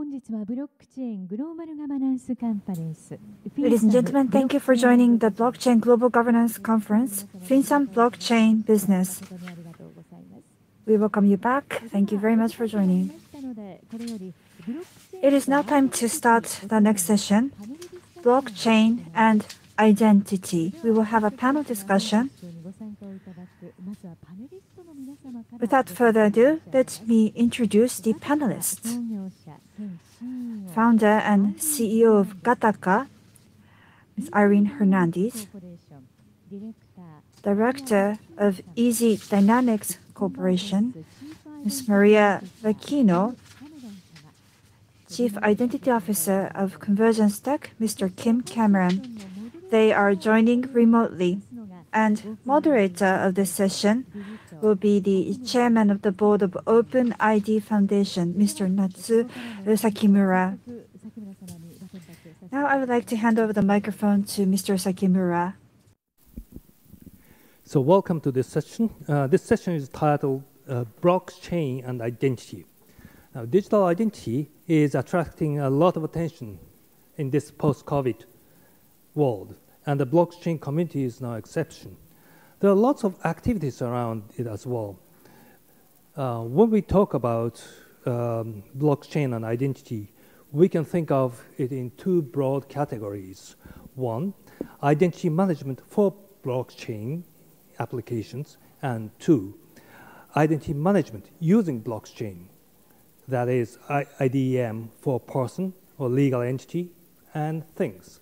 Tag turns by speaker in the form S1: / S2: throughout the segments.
S1: Ladies and gentlemen, thank you for joining the Blockchain Global Governance Conference, FinSam Blockchain Business. We welcome you back. Thank you very much for joining. It is now time to start the next session, Blockchain and Identity. We will have a panel discussion. Without further ado, let me introduce the panelists. Founder and CEO of Gataka, Ms. Irene Hernandez. Director of Easy Dynamics Corporation, Ms. Maria Vecchino. Chief Identity Officer of Convergence Tech, Mr. Kim Cameron. They are joining remotely. And moderator of this session will be the chairman of the board of Open ID Foundation, Mr. Natsu Sakimura. Now I would like to hand over the microphone to Mr. Sakimura.
S2: So welcome to this session. This session is titled Blockchain and Identity. Now, digital identity is attracting a lot of attention in this post-COVID world, and the blockchain community is no exception. There are lots of activities around it as well. When we talk about blockchain and identity, we can think of it in two broad categories. One, identity management for blockchain applications, and two, identity management using blockchain, that is IDEM for person or legal entity and things.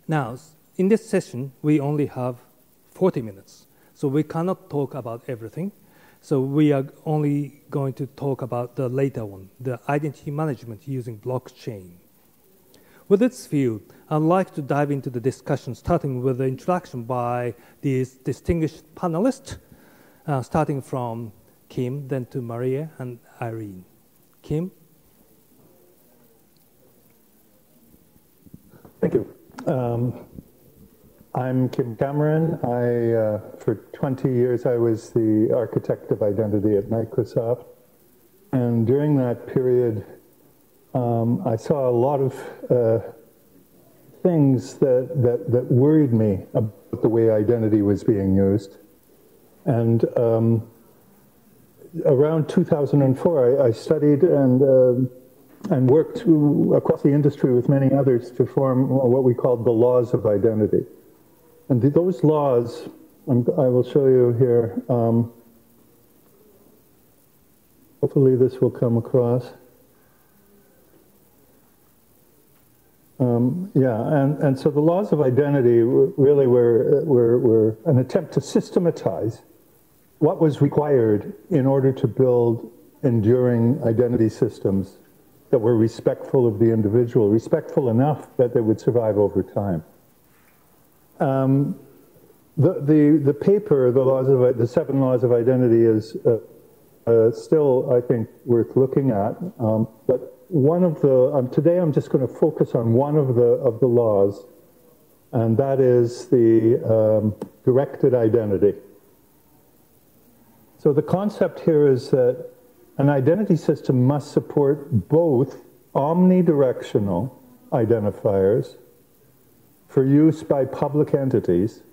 S2: Now, in this session, we only have 40 minutes, so we cannot talk about everything. So we are only going to talk about the later one, the identity management using blockchain. With this view, I'd like to dive into the discussion, starting with the introduction by these distinguished panelists, starting from Kim, then to Maria and Irene. Kim?
S3: Thank you. I'm Kim Cameron. For 20 years, I was the architect of identity at Microsoft. And during that period, I saw a lot of things that worried me about the way identity was being used. And around 2004, I studied and worked across the industry with many others to form what we called the laws of identity. And those laws, I will show you here, hopefully this will come across. And so the laws of identity really were an attempt to systematize what was required in order to build enduring identity systems that were respectful of the individual, respectful enough that they would survive over time. The paper, the 7 Laws of Identity, is still, I think, worth looking at. But one of the today, I'm just going to focus on one of the laws, and that is the directed identity. So the concept here is that an identity system must support both omnidirectional identifiers for use by public entities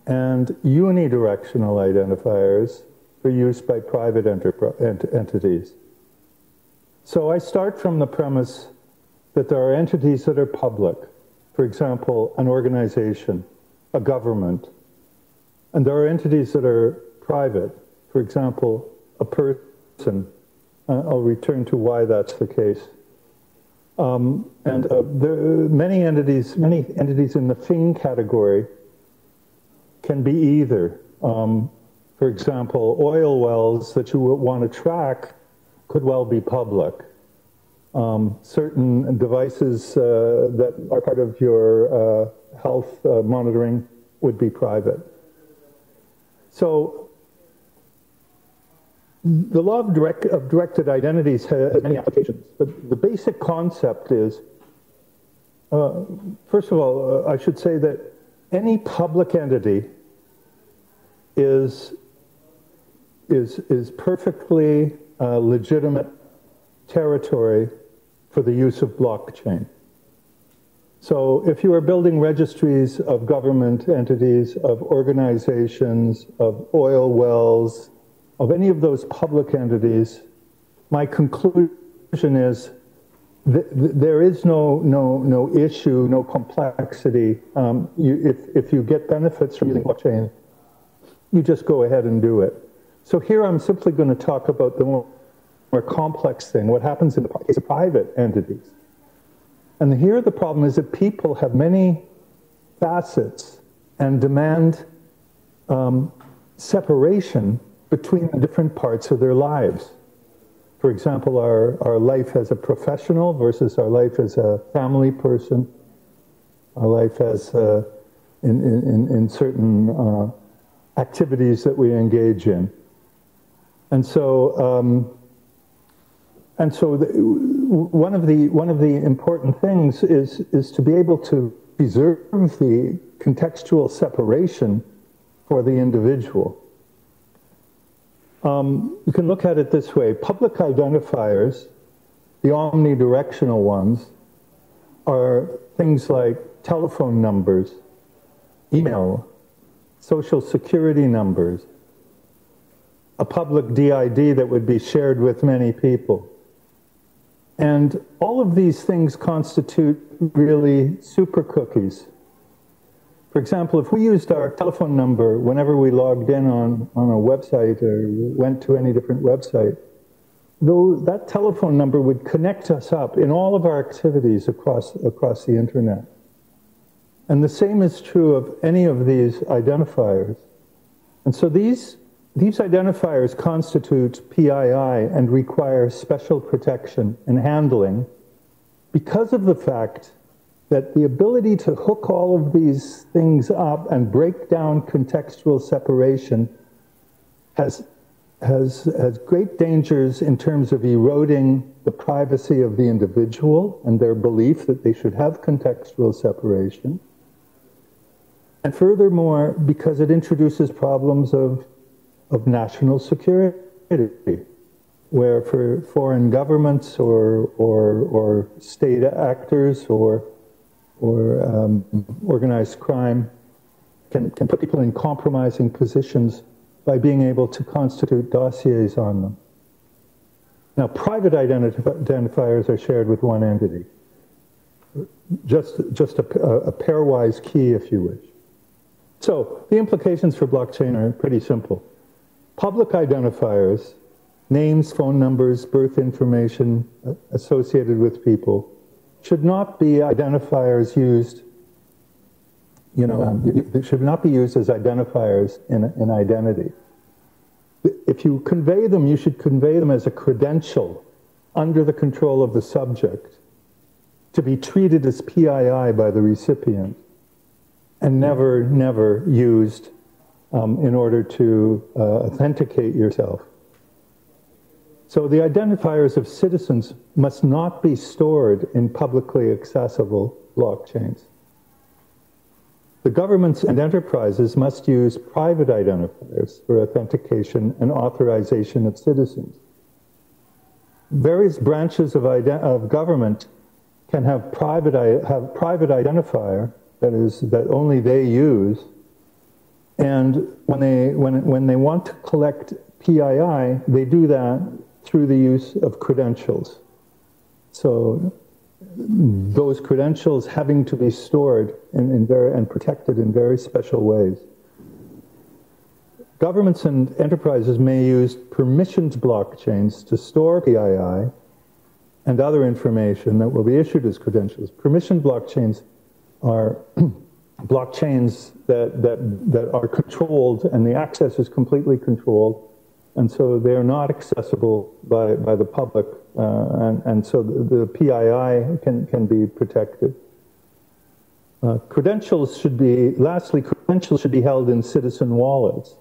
S3: and unidirectional identifiers for use by private entities. So I start from the premise that there are entities that are public, for example, an organization, a government, and there are entities that are private, for example, a person. I'll return to why that's the case. There are many entities in the thing category can be either. For example, oil wells that you want to track could well be public. Certain devices that are part of your health monitoring would be private. So the law of directed identities has many applications, but the basic concept is, first of all, I should say that any public entity is perfectly legitimate territory for the use of blockchain. So if you are building registries of government entities, of organizations, of oil wells, of any of those public entities, my conclusion is there is no issue, no complexity. If you get benefits from using blockchain, you just go ahead and do it. So here I'm simply going to talk about the more complex thing, what happens in the case of private entities. And here the problem is that people have many facets and demand separation between the different parts of their lives. For example, our life as a professional versus our life as a family person, our life as in certain activities that we engage in. And so one of the important things is to be able to preserve the contextual separation for the individual. You can look at it this way. Public identifiers, the omnidirectional ones, are things like telephone numbers, email, social security numbers, a public DID that would be shared with many people. And all of these things constitute really super cookies. For example, if we used our telephone number whenever we logged in on a website or went to any different website, though that telephone number would connect us up in all of our activities across the internet. And the same is true of any of these identifiers. And so these identifiers constitute PII and require special protection and handling because of the fact that the ability to hook all of these things up and break down contextual separation has great dangers in terms of eroding the privacy of the individual and their belief that they should have contextual separation. And furthermore, because it introduces problems of national security, where for foreign governments or state actors or organized crime can put people in compromising positions by being able to constitute dossiers on them. Now, private identifiers are shared with one entity. Just a pairwise key, if you wish. So, the implications for blockchain are pretty simple. Public identifiers, names, phone numbers, birth information associated with people, should not be identifiers used, they should not be used as identifiers in identity. If you convey them, you should convey them as a credential under the control of the subject to be treated as PII by the recipient and never used in order to authenticate yourself. So the identifiers of citizens must not be stored in publicly accessible blockchains. The governments and enterprises must use private identifiers for authentication and authorization of citizens. Various branches of government can have private identifier, that only they use, and when they want to collect PII, they do that through the use of credentials. So those credentials having to be stored and protected in very special ways. Governments and enterprises may use permissioned blockchains to store PII and other information that will be issued as credentials. Permissioned blockchains are blockchains that are controlled, and the access is completely controlled, and so they are not accessible by the public, and so the PII can be protected. Credentials should be held in citizen wallets.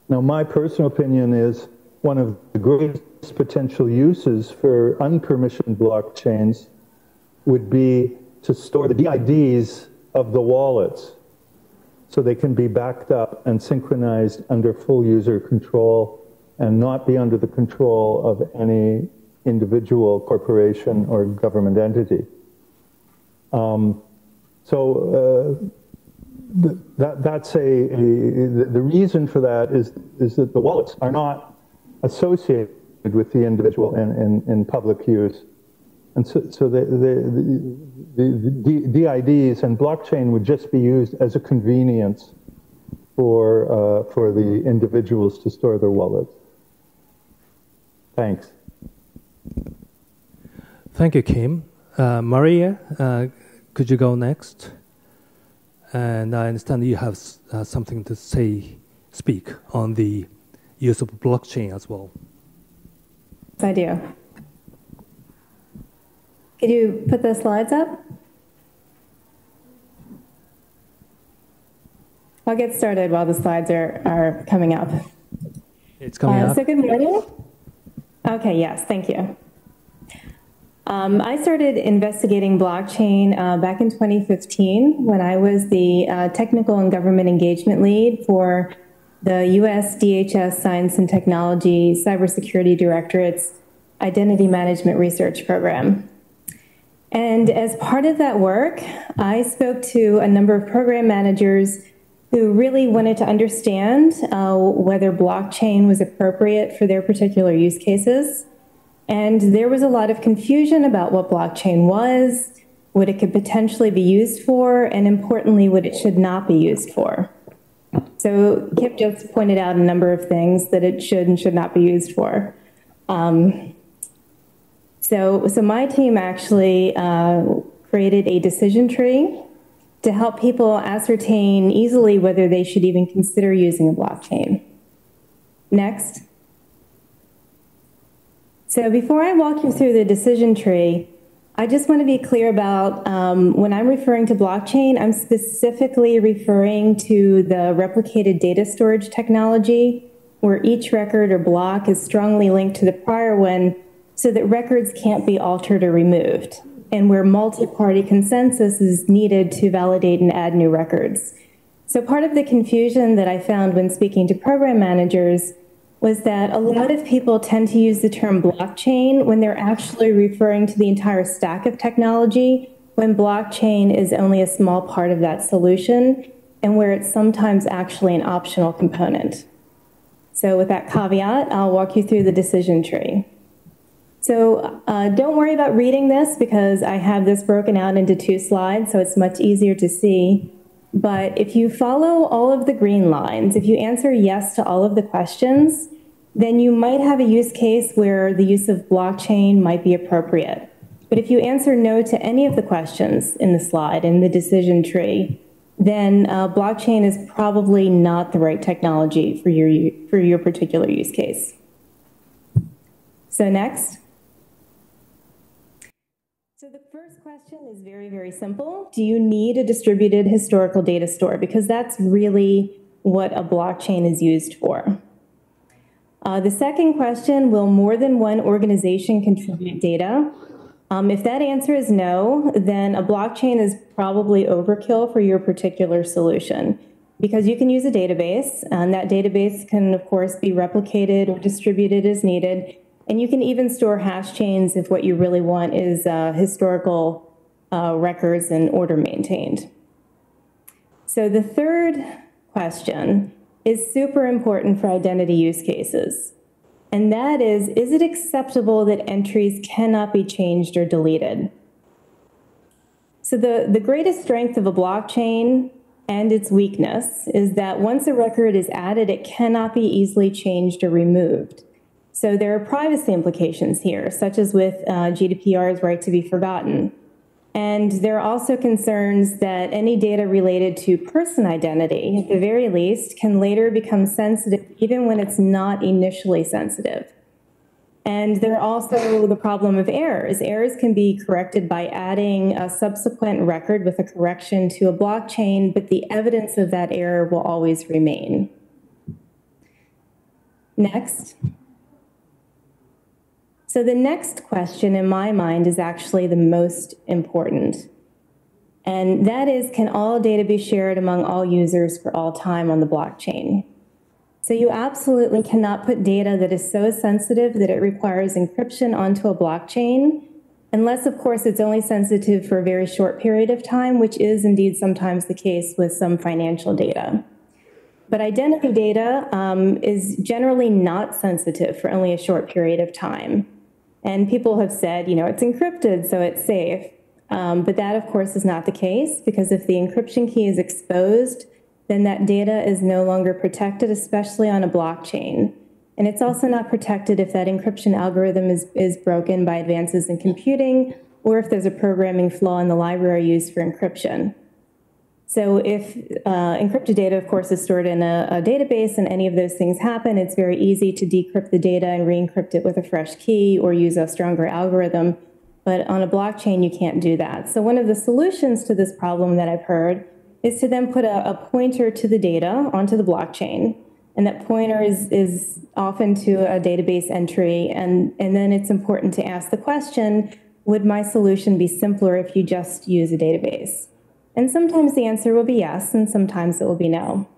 S3: Now, my personal opinion is one of the greatest potential uses for unpermissioned blockchains would be to store the DIDs of the wallets so they can be backed up and synchronized under full user control and not be under the control of any individual, corporation, or government entity. The reason for that is that the wallets are not associated with the individual in public use. And so the DIDs and blockchain would just be used as a convenience for the individuals to store their wallets. Thanks.
S2: Thank you, Kim. Maria, could you go next? And I understand you have something to speak on the use of blockchain as well.
S4: I do. Could you put the slides up? I'll get started while the slides are coming up.
S2: It's coming up.
S4: So good morning. Okay, yes, thank you. I started investigating blockchain back in 2015 when I was the Technical and Government Engagement Lead for the US DHS Science and Technology Cybersecurity Directorate's Identity Management Research Program. And as part of that work, I spoke to a number of program managers who really wanted to understand whether blockchain was appropriate for their particular use cases. And there was a lot of confusion about what blockchain was, what it could potentially be used for, and importantly, what it should not be used for. So Kip just pointed out a number of things that it should and should not be used for. So my team actually created a decision tree to help people ascertain easily whether they should even consider using a blockchain. Next. So before I walk you through the decision tree, I just want to be clear about when I'm referring to blockchain, I'm specifically referring to the replicated data storage technology, where each record or block is strongly linked to the prior one so that records can't be altered or removed, and where multi-party consensus is needed to validate and add new records. So part of the confusion that I found when speaking to program managers was that a lot of people tend to use the term blockchain when they're actually referring to the entire stack of technology, when blockchain is only a small part of that solution, and where it's sometimes actually an optional component. So with that caveat, I'll walk you through the decision tree. So don't worry about reading this because I have this broken out into 2 slides, so it's much easier to see. But if you follow all of the green lines, if you answer yes to all of the questions, then you might have a use case where the use of blockchain might be appropriate. But if you answer no to any of the questions in the slide, in the decision tree, then blockchain is probably not the right technology for your particular use case. So next. So the first question is very, very simple. Do you need a distributed historical data store? Because that's really what a blockchain is used for. The second question, will more than one organization contribute data? If that answer is no, then a blockchain is probably overkill for your particular solution, because you can use a database, and that database can, of course, be replicated or distributed as needed. And you can even store hash chains if what you really want is historical records and order maintained. So the third question is super important for identity use cases. And that is it acceptable that entries cannot be changed or deleted? So the greatest strength of a blockchain and its weakness is that once a record is added, it cannot be easily changed or removed. So there are privacy implications here, such as with GDPR's right to be forgotten. And there are also concerns that any data related to person identity, at the very least, can later become sensitive even when it's not initially sensitive. And there are also the problem of errors. Errors can be corrected by adding a subsequent record with a correction to a blockchain, but the evidence of that error will always remain. Next. So the next question in my mind is actually the most important. And that is, can all data be shared among all users for all time on the blockchain? So you absolutely cannot put data that is so sensitive that it requires encryption onto a blockchain, unless, of course, it's only sensitive for a very short period of time, which is indeed sometimes the case with some financial data. But identity data is generally not sensitive for only a short period of time. And people have said, you know, it's encrypted, so it's safe. But that, of course, is not the case, because if the encryption key is exposed, then that data is no longer protected, especially on a blockchain. And it's also not protected if that encryption algorithm is broken by advances in computing, or if there's a programming flaw in the library used for encryption. So if encrypted data, of course, is stored in a database and any of those things happen, it's very easy to decrypt the data and re-encrypt it with a fresh key or use a stronger algorithm. But on a blockchain, you can't do that. So one of the solutions to this problem that I've heard is to then put a pointer to the data onto the blockchain. And that pointer is often to a database entry. And then it's important to ask the question, would my solution be simpler if you just use a database? And sometimes the answer will be yes, and sometimes it will be no.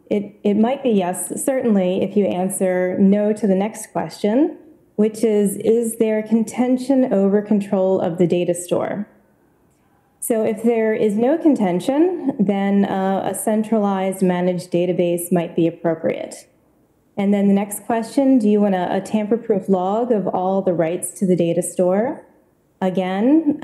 S4: It might be yes, certainly, if you answer no to the next question, which is there contention over control of the data store? So if there is no contention, then a centralized managed database might be appropriate. And then the next question, do you want a tamper-proof log of all the rights to the data store? Again,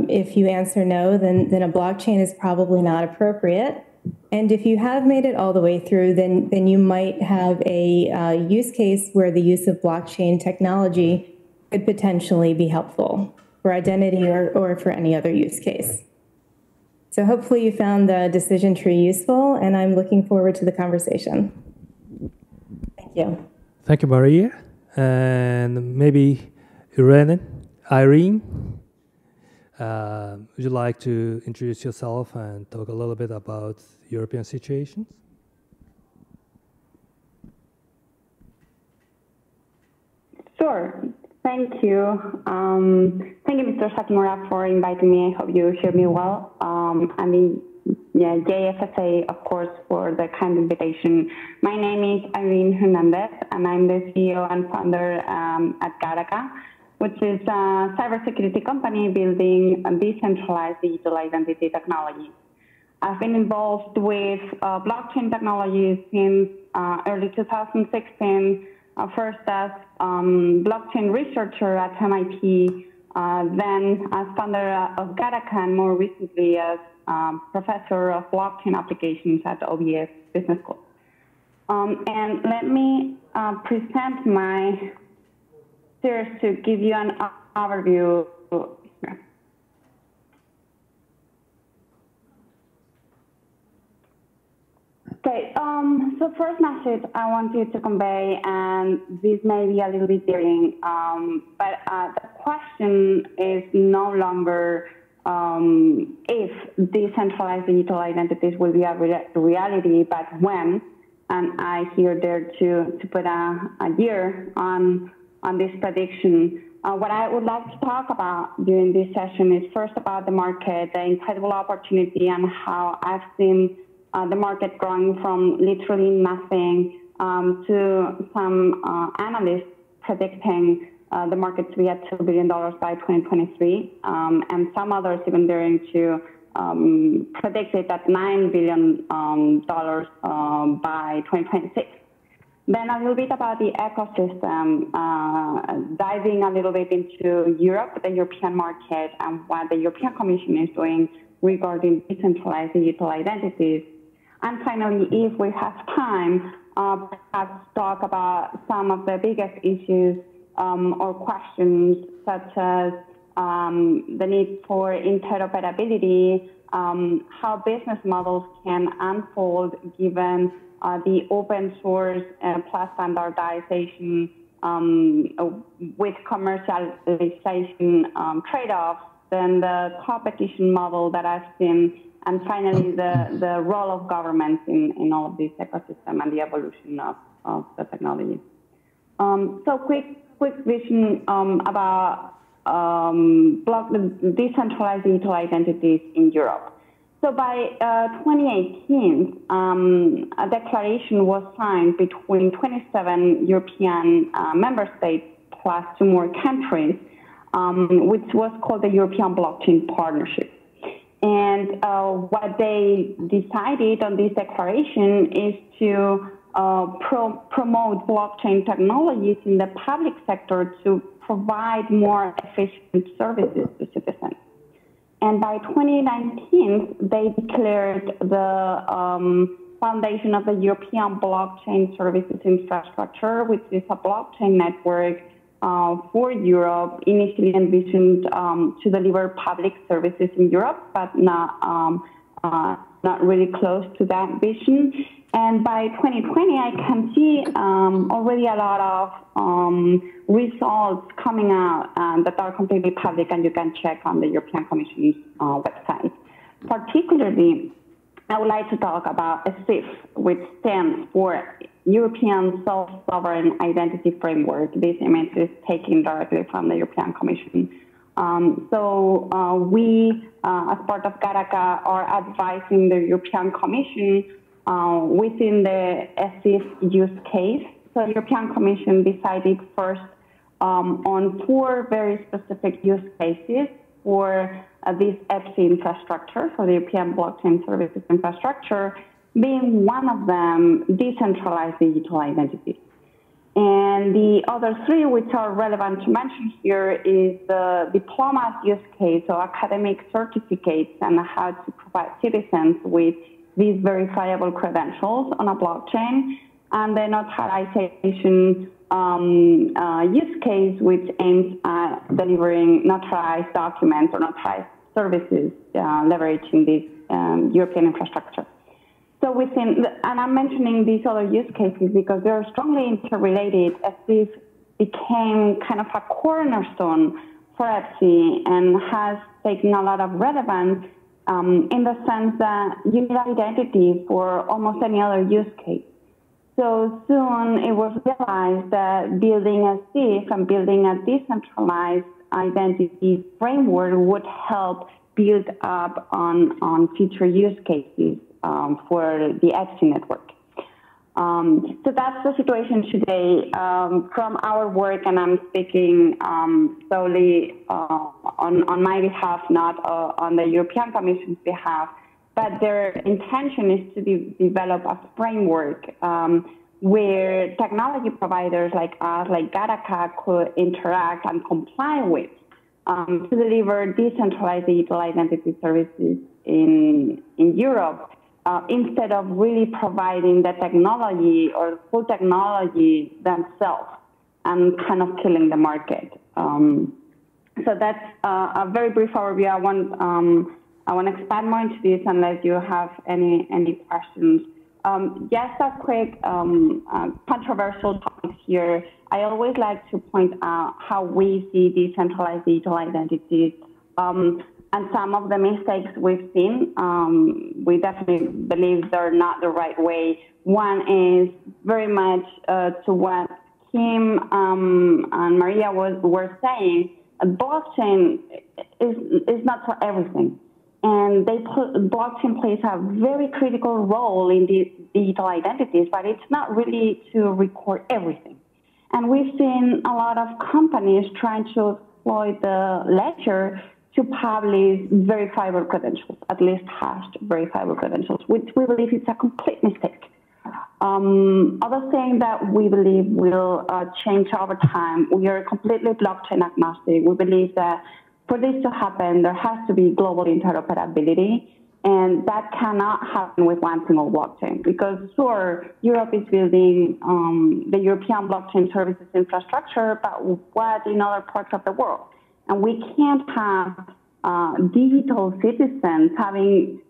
S4: if you answer no, then a blockchain is probably not appropriate. And if you have made it all the way through, then you might have a use case where the use of blockchain technology could potentially be helpful for identity or for any other use case. So hopefully you found the decision tree useful, and I'm looking forward to the conversation. Thank you.
S2: Thank you, Maria. And maybe Irene, would you like to introduce yourself and talk a little bit about European situations?
S5: Sure. Thank you. Thank you, Mr. Satimura, for inviting me. I hope you hear me well. I mean, yeah, JFSA, of course, for the kind invitation. My name is Irene Hernandez, and I'm the CEO and founder at Gattaca, which is a cybersecurity company building a decentralized digital identity technology. I've been involved with blockchain technology since early 2016, first as blockchain researcher at MIT, then as founder of Gattaca, and more recently as professor of blockchain applications at OBS Business School. And let me present my series to give you an overview. Okay, so first message I wanted to convey, and this may be a little bit daring, but the question is no longer if decentralized digital identities will be a reality, but when. And I here there to put a year on this prediction. What I would like to talk about during this session is first about the market, the incredible opportunity, and how I've seen the market growing from literally nothing to some analysts predicting the market to be at $2 billion by 2023, and some others even daring to predict it at $9 billion by 2026. Then a little bit about the ecosystem, diving a little bit into Europe, the European market, and what the European Commission is doing regarding decentralized digital identities. And finally, if we have time, perhaps talk about some of the biggest issues or questions, such as the need for interoperability, how business models can unfold given the open source plus standardization with commercialization trade-offs, then the competition model that I've seen, and finally the role of governments in all of this ecosystem and the evolution of the technology. So quick vision about decentralized digital identities in Europe. So by 2018, a declaration was signed between 27 European member states plus 2 more countries, which was called the European Blockchain Partnership. And what they decided on this declaration is to promote blockchain technologies in the public sector to provide more efficient services to citizens. And by 2019, they declared the foundation of the European Blockchain Services Infrastructure, which is a blockchain network for Europe, initially envisioned to deliver public services in Europe, but not really close to that vision. And by 2020, I can see already a lot of results coming out that are completely public, and you can check on the European Commission's website. Particularly, I would like to talk about ESIF, which stands for European Self-Sovereign Identity Framework. This image is taken directly from the European Commission. We, as part of GARACA, are advising the European Commission within the ESIF use case. So the European Commission decided first on 4 very specific use cases for this EPSI infrastructure, for the European Blockchain Services Infrastructure, being one of them decentralized digital identity. And the other 3, which are relevant to mention here, is the diplomas use case, so academic certificates, and how to provide citizens with these verifiable credentials on a blockchain, and the notarization use case, which aims at delivering notarized documents or notarized services, leveraging this European infrastructure. So and I'm mentioning these other use cases because they're strongly interrelated, as this became kind of a cornerstone for EPSI and has taken a lot of relevance in the sense that you need identity for almost any other use case. So soon it was realized that building a SIF and building a decentralized identity framework would help build up on future use cases for the EPSI network. So that's the situation today. From our work, and I'm speaking solely on my behalf, not on the European Commission's behalf, but their intention is to develop a framework where technology providers like us, like GARACA, could interact and comply with to deliver decentralized digital identity services in Europe. Instead of really providing the technology or full technology themselves and kind of killing the market. So that's a very brief overview. I want to expand more into this unless you have any questions. Just a quick controversial topic here. I always like to point out how we see decentralized digital identities. And some of the mistakes we've seen, we definitely believe they're not the right way. One is very much to what Kim and Maria were saying. A blockchain is not for everything. And blockchain plays a very critical role in the digital identities, but it's not really to record everything. And we've seen a lot of companies trying to exploit the ledger to publish verifiable credentials, at least hashed verifiable credentials, which we believe is a complete mistake. Other thing that we believe will change over time, we are completely blockchain agnostic. We believe that for this to happen, there has to be global interoperability, and that cannot happen with one single blockchain. Because sure, Europe is building the European blockchain services infrastructure, but what in other parts of the world? And we can't have digital citizens having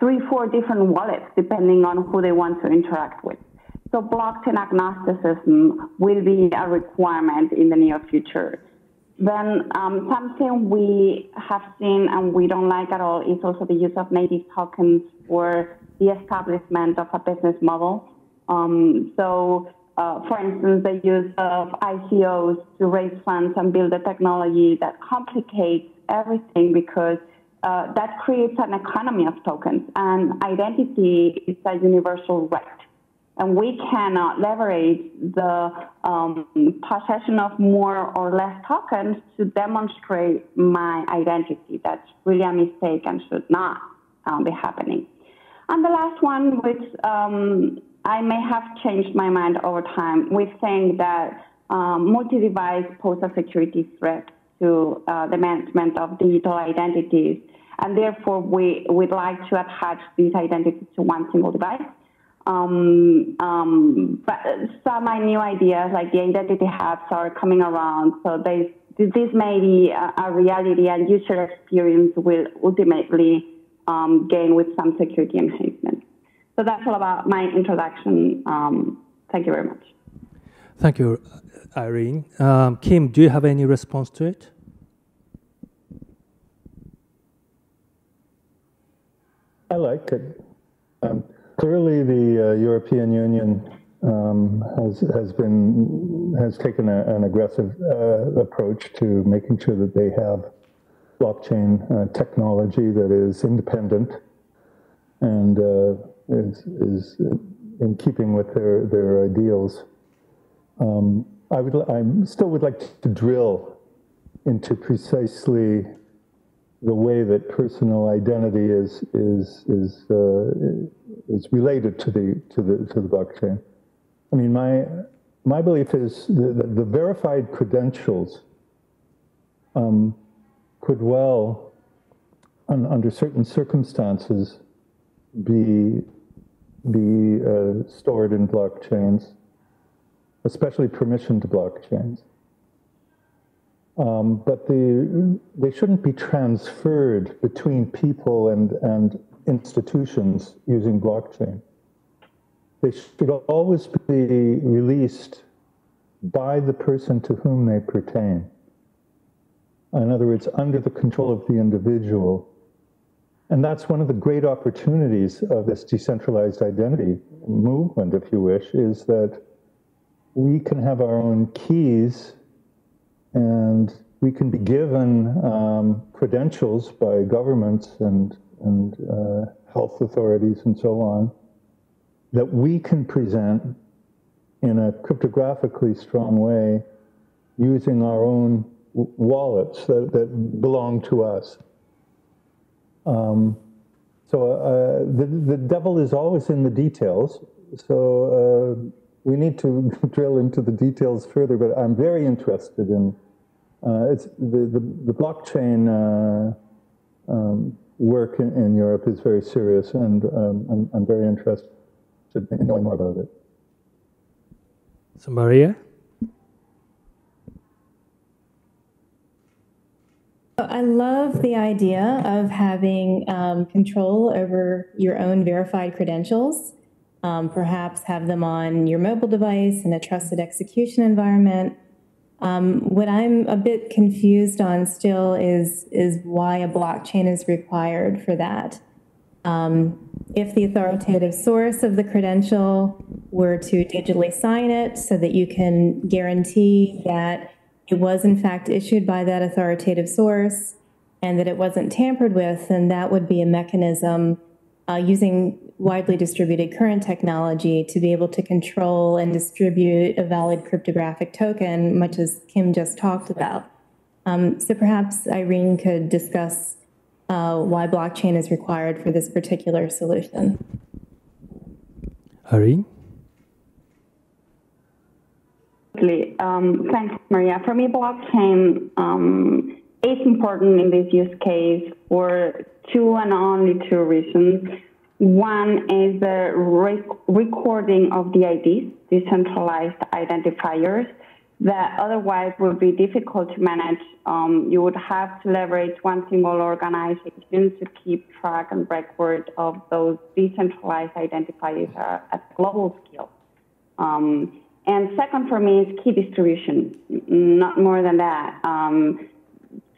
S5: 3-4 different wallets depending on who they want to interact with. So blockchain agnosticism will be a requirement in the near future. Then something we have seen and we don't like at all is also the use of native tokens for the establishment of a business model. For instance, the use of ICOs to raise funds and build a technology that complicates everything because that creates an economy of tokens, and identity is a universal right. And we cannot leverage the possession of more or less tokens to demonstrate my identity. That's really a mistake and should not be happening. And the last one, which I may have changed my mind over time, we think that multi-device pose a security threat to the management of digital identities, and therefore we would like to attach these identities to one single device. But some new ideas like the identity hubs are coming around, so this may be a reality, and user experience will ultimately gain with some security enhancements. So that's all about my introduction. Thank you very much.
S2: Thank you, Irene. Kim, do you have any response to it?
S3: I like it. Clearly, the European Union has taken an aggressive approach to making sure that they have blockchain technology that is independent and is in keeping with their ideals. I still would like to drill into precisely the way that personal identity is related to the blockchain. I mean, my belief is that the verified credentials could well, under certain circumstances, be stored in blockchains, especially permissioned blockchains. But they shouldn't be transferred between people and institutions using blockchain. They should always be released by the person to whom they pertain. In other words, under the control of the individual. And that's one of the great opportunities of this decentralized identity movement, if you wish, is that we can have our own keys and we can be given credentials by governments and health authorities and so on that we can present in a cryptographically strong way using our own wallets that belong to us. The devil is always in the details, so we need to drill into the details further, but I'm very interested in it's the blockchain work in Europe is very serious, and I'm very interested in knowing more about it.
S2: So Maria?
S4: I love the idea of having control over your own verified credentials, perhaps have them on your mobile device in a trusted execution environment. What I'm a bit confused on still is why a blockchain is required for that. If the authoritative source of the credential were to digitally sign it so that you can guarantee that it was in fact issued by that authoritative source and that it wasn't tampered with, then that would be a mechanism using widely distributed current technology to be able to control and distribute a valid cryptographic token, much as Kim just talked about. So perhaps Irene could discuss why blockchain is required for this particular solution.
S2: Irene?
S5: Thanks, Maria. For me, blockchain is important in this use case for two and only two reasons. One is the recording of the IDs, decentralized identifiers, that otherwise would be difficult to manage. You would have to leverage one single organization to keep track and record of those decentralized identifiers at global scale. And second for me is key distribution, not more than that.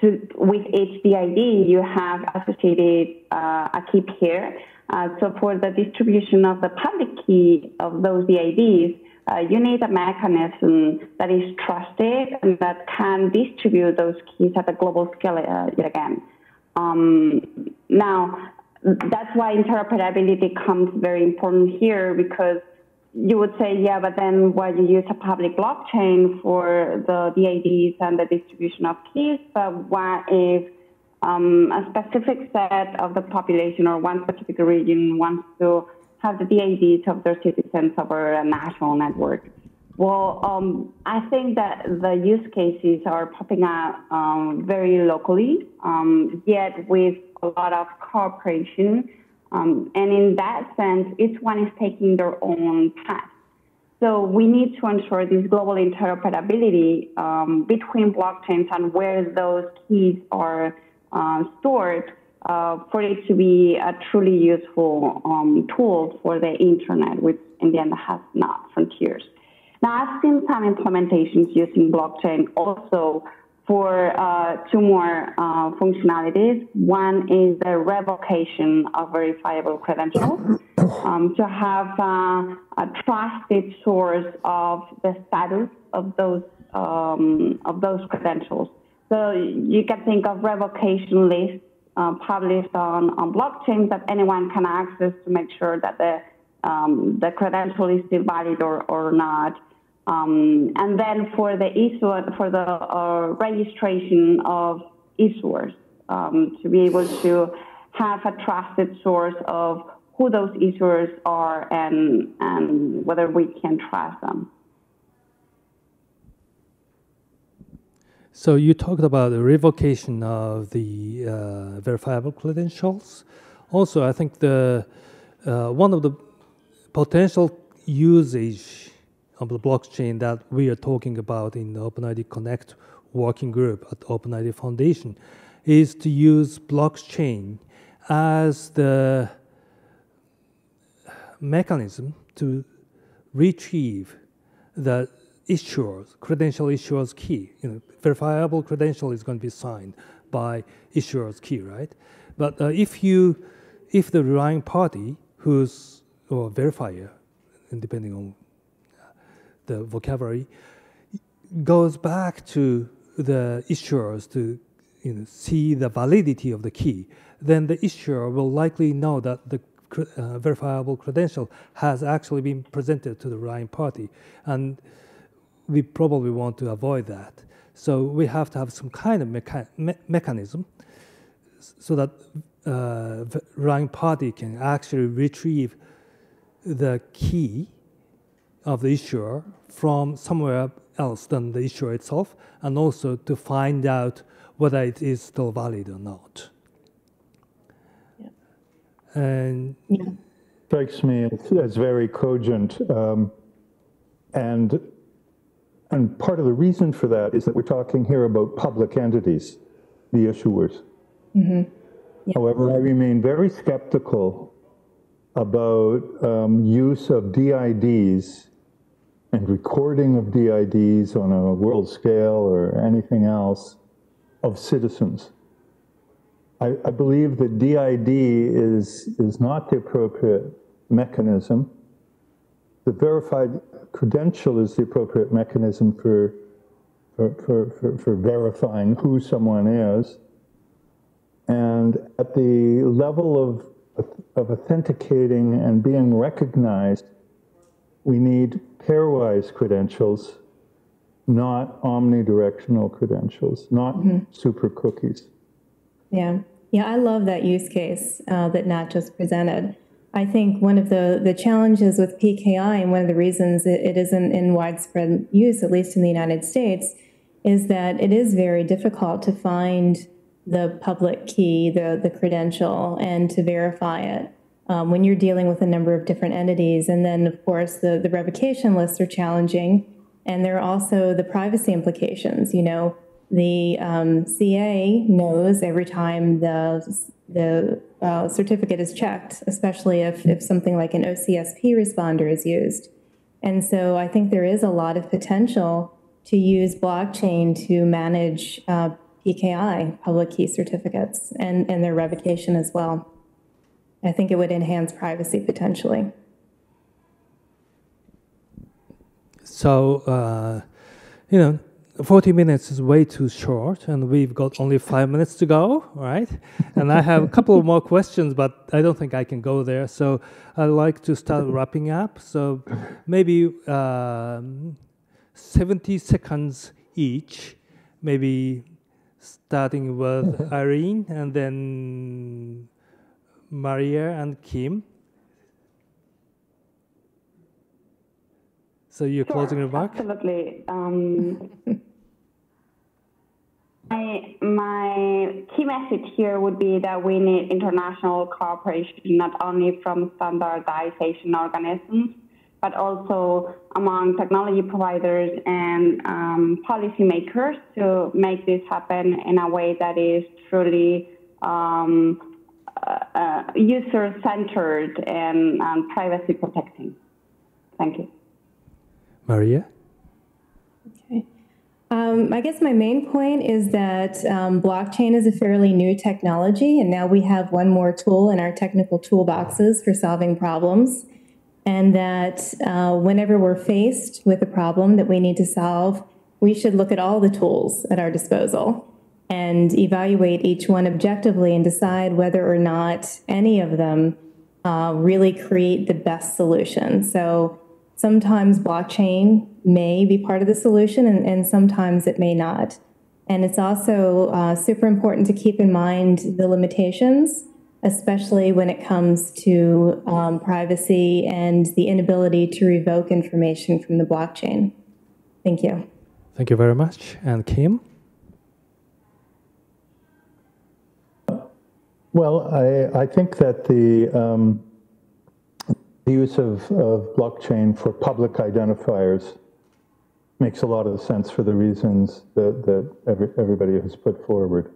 S5: With each DID, you have associated a key pair. So for the distribution of the public key of those DIDs, you need a mechanism that is trusted and that can distribute those keys at a global scale yet again. Now, that's why interoperability comes very important here, because you would say, yeah, but then why you use a public blockchain for the DIDs and the distribution of keys, but what if a specific set of the population or one specific region wants to have the DIDs of their citizens over a national network? Well, I think that the use cases are popping up very locally, yet with a lot of cooperation. And in that sense, each one is taking their own path. So we need to ensure this global interoperability between blockchains and where those keys are stored for it to be a truly useful tool for the internet, which in the end has not frontiers. Now, I've seen some implementations using blockchain also for two more functionalities. One is the revocation of verifiable credentials, to have a trusted source of the status of those credentials. So you can think of revocation lists published on blockchains that anyone can access to make sure that the credential is still valid or not. And then for the registration of issuers, to be able to have a trusted source of who those issuers are and whether we can trust them.
S2: So you talked about the revocation of the verifiable credentials. Also, I think the one of the potential usage of the blockchain that we are talking about in the OpenID Connect working group at OpenID Foundation is to use blockchain as the mechanism to retrieve the credential issuer's key. Verifiable credential is going to be signed by issuer's key, right? But if the relying party or verifier, depending on the vocabulary, goes back to the issuers to see the validity of the key, then the issuer will likely know that the verifiable credential has actually been presented to the relying party, and we probably want to avoid that. So we have to have some kind of mechanism so that the relying party can actually retrieve the key of the issuer from somewhere else than the issuer itself, and also to find out whether it is still valid or not.
S1: Yeah.
S2: And
S3: strikes me as very cogent, and part of the reason for that is that we're talking here about public entities, the issuers.
S1: Mm-hmm. Yeah.
S3: However, I remain very skeptical about use of DIDs and recording of DIDs on a world scale or anything else of citizens. I believe that DID is not the appropriate mechanism. The verified credential is the appropriate mechanism for verifying who someone is. And at the level of authenticating and being recognized, we need pairwise credentials, not omnidirectional credentials, not super cookies.
S4: Yeah, I love that use case that Nat just presented. I think one of the challenges with PKI, and one of the reasons it isn't in widespread use, at least in the United States, is that it is very difficult to find the public key, the credential, and to verify it when you're dealing with a number of different entities. And then, of course, the revocation lists are challenging, and there are also the privacy implications. The CA knows every time the certificate is checked, especially if something like an OCSP responder is used. And so I think there is a lot of potential to use blockchain to manage PKI, public key certificates, and their revocation as well. I think it would enhance privacy potentially.
S2: So, 40 minutes is way too short, and we've got only 5 minutes to go, right? And I have a couple of more questions, but I don't think I can go there. So I'd like to start wrapping up. So maybe 70 seconds each, maybe starting with Irene, and then Maria and Kim. So your closing remark?
S5: Absolutely. My key message here would be that we need international cooperation, not only from standardization organisms, but also among technology providers and policymakers to make this happen in a way that is truly user-centered and privacy protecting. Thank you.
S2: Maria?
S4: Okay. I guess my main point is that blockchain is a fairly new technology, and now we have one more tool in our technical toolboxes for solving problems. And that whenever we're faced with a problem that we need to solve, we should look at all the tools at our disposal and evaluate each one objectively and decide whether or not any of them really create the best solution. So sometimes blockchain may be part of the solution, and sometimes it may not. And it's also super important to keep in mind the limitations, especially when it comes to privacy and the inability to revoke information from the blockchain. Thank you.
S2: Thank you very much. And Kim?
S3: Well, I think that the use of blockchain for public identifiers makes a lot of sense for the reasons that everybody has put forward.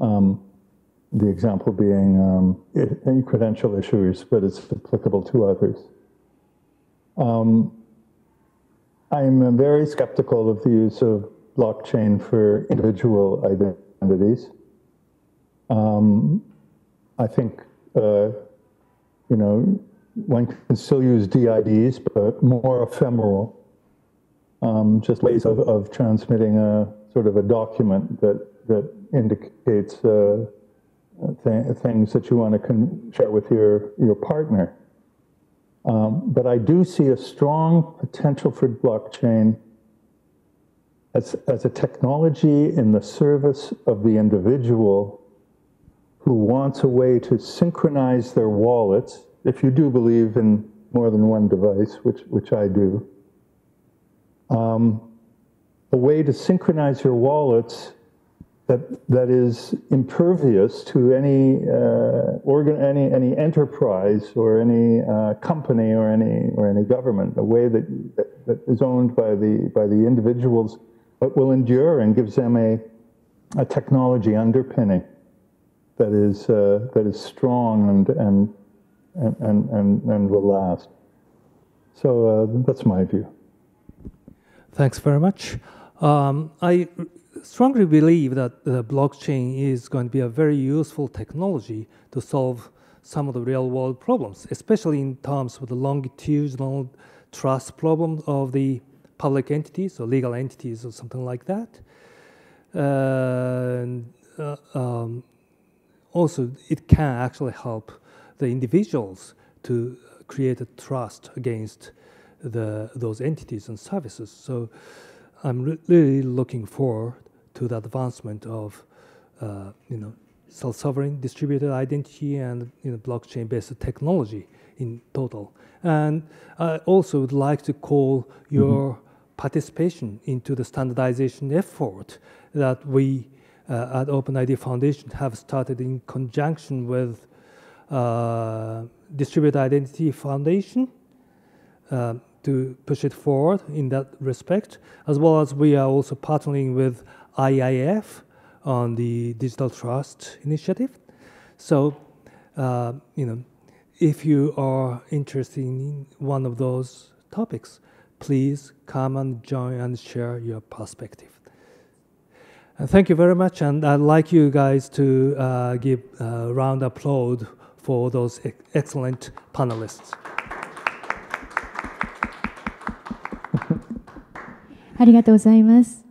S3: The example being any credential issuers, but it's applicable to others. I'm very skeptical of the use of blockchain for individual identities. I think, one can still use DIDs, but more ephemeral, just ways of transmitting a sort of a document that indicates things that you want to share with your partner. But I do see a strong potential for blockchain as a technology in the service of the individual who wants a way to synchronize their wallets, if you do believe in more than one device, which I do. A way to synchronize your wallets that is impervious to any any enterprise or any company or any government. A way that is owned by the individuals, but will endure and gives them a technology underpinning that is strong and will last. So that's my view.
S2: Thanks very much. I strongly believe that the blockchain is going to be a very useful technology to solve some of the real-world problems, especially in terms of the longitudinal trust problems of the public entities or legal entities or something like that. Also, it can actually help the individuals to create a trust against those entities and services. So I'm really looking forward to the advancement of self-sovereign distributed identity and blockchain-based technology in total. And I also would like to call your participation into the standardization effort that we at OpenID Foundation have started in conjunction with Distributed Identity Foundation to push it forward in that respect, as well as we are also partnering with IIF on the Digital Trust Initiative. So, if you are interested in one of those topics, please come and join and share your perspective. And thank you very much, and I'd like you guys to give a round of applause for those excellent panelists.
S6: ありがとうございます。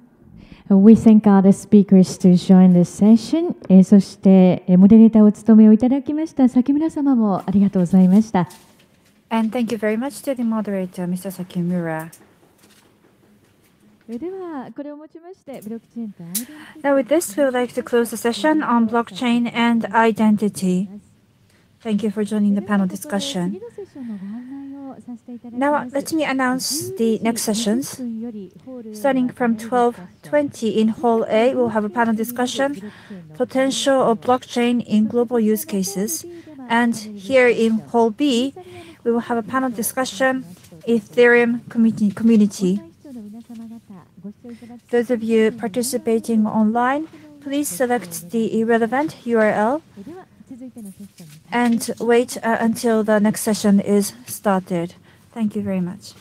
S6: We thank other speakers to join this session. そしてモデレーターを務めをいただきました崎村様もありがとうございました。
S1: And thank you very much to the moderator, Mr. Sakimura.
S6: ではこれをもちましてブロックチェーンとアイデンティティ。
S1: Now with this, we would like to close the session on blockchain and identity. Thank you for joining the panel discussion. Now let me announce the next sessions. Starting from 12:20 in Hall A, we'll have a panel discussion, potential of blockchain in global use cases. And here in Hall B, we will have a panel discussion, Ethereum community. Those of you participating online, please select the irrelevant URL and wait until the next session is started. Thank you very much.